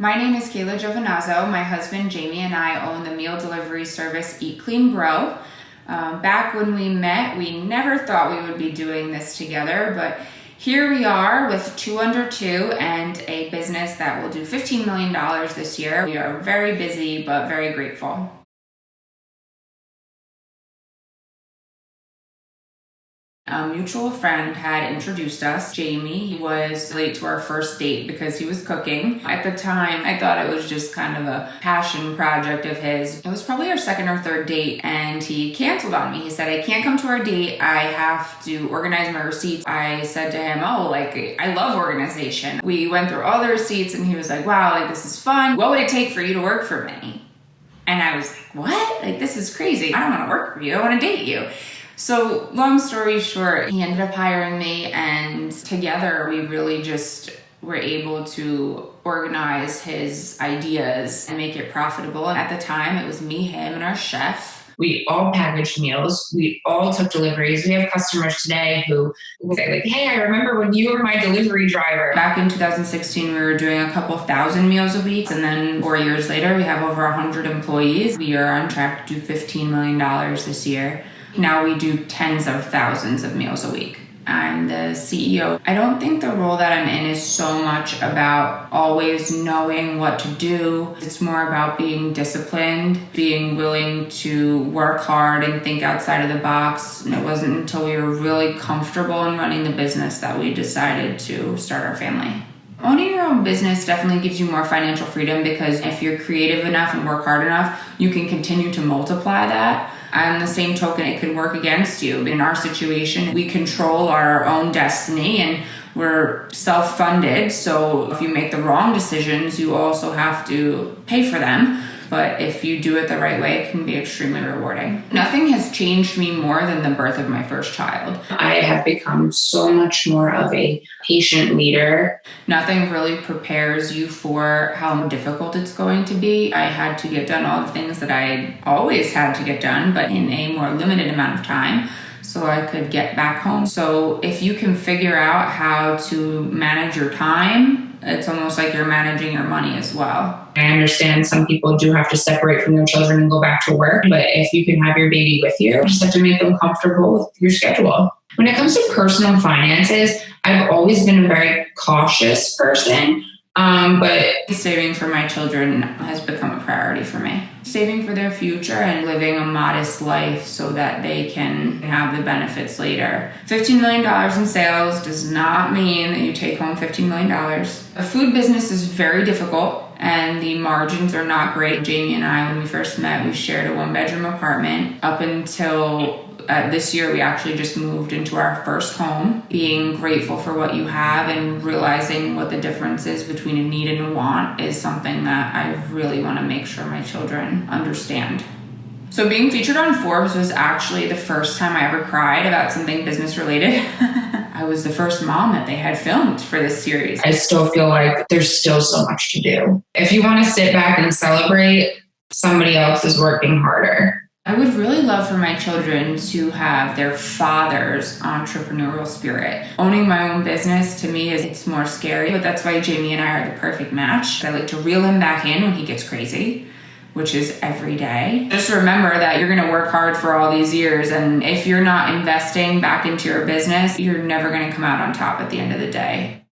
My name is Kayla Giovinazzo. My husband Jamie and I own the meal delivery service Eat Clean Grow. Back when we met, we never thought we would be doing this together, but here we are with 2 under 2 and a business that will do $15 million this year. We are very busy, but very grateful. A mutual friend had introduced us. Jamie was late to our first date because he was cooking. At the time, I thought it was just kind of a passion project of his. It was probably our second or third date, and he canceled on me. He said, I can't come to our date. I have to organize my receipts. I said to him, I love organization. We went through all the receipts, and he was like, wow, this is fun. What would it take for you to work for me? And I was like, what? This is crazy. I don't want to work for you. I want to date you. So long story short, he ended up hiring me, and together we really just were able to organize his ideas and make it profitable. At the time, it was me, him, and our chef. We all packaged meals. We all took deliveries. We have customers today who say, hey, I remember when you were my delivery driver. Back in 2016, we were doing a couple thousand meals a week. And then 4 years later, we have over 100 employees. We are on track to do $15 million this year. Now we do tens of thousands of meals a week. I'm the CEO. I don't think the role that I'm in is so much about always knowing what to do. It's more about being disciplined, being willing to work hard and think outside of the box. And it wasn't until we were really comfortable in running the business that we decided to start our family. Owning your own business definitely gives you more financial freedom because if you're creative enough and work hard enough, you can continue to multiply that. On the same token, it could work against you. In our situation, we control our own destiny and we're self-funded. So if you make the wrong decisions, you also have to pay for them. But if you do it the right way, it can be extremely rewarding. Nothing has changed me more than the birth of my first child. I have become so much more of a patient leader. Nothing really prepares you for how difficult it's going to be. I had to get done all the things that I always had to get done, but in a more limited amount of time, so I could get back home. So if you can figure out how to manage your time, it's almost like you're managing your money as well. I understand some people do have to separate from their children and go back to work, but if you can have your baby with you, you just have to make them comfortable with your schedule. When it comes to personal finances, I've always been a very cautious person, but saving for my children has become a priority for me. Saving for their future and living a modest life so that they can have the benefits later. $15 million in sales does not mean that you take home $15 million. A food business is very difficult and the margins are not great. Jamie and I, when we first met, we shared a 1-bedroom apartment. Up until this year, we actually just moved into our first home. Being grateful for what you have and realizing what the difference is between a need and a want is something that I really want to make sure my children understand. So being featured on Forbes was actually the first time I ever cried about something business related. I was the first mom that they had filmed for this series. I still feel like there's still so much to do. If you want to sit back and celebrate, somebody else is working harder. I would really love for my children to have their father's entrepreneurial spirit. Owning my own business to me it's more scary, but that's why Jamie and I are the perfect match. I like to reel him back in when he gets crazy, which is every day. Just remember that you're going to work hard for all these years, and if you're not investing back into your business, you're never going to come out on top at the end of the day.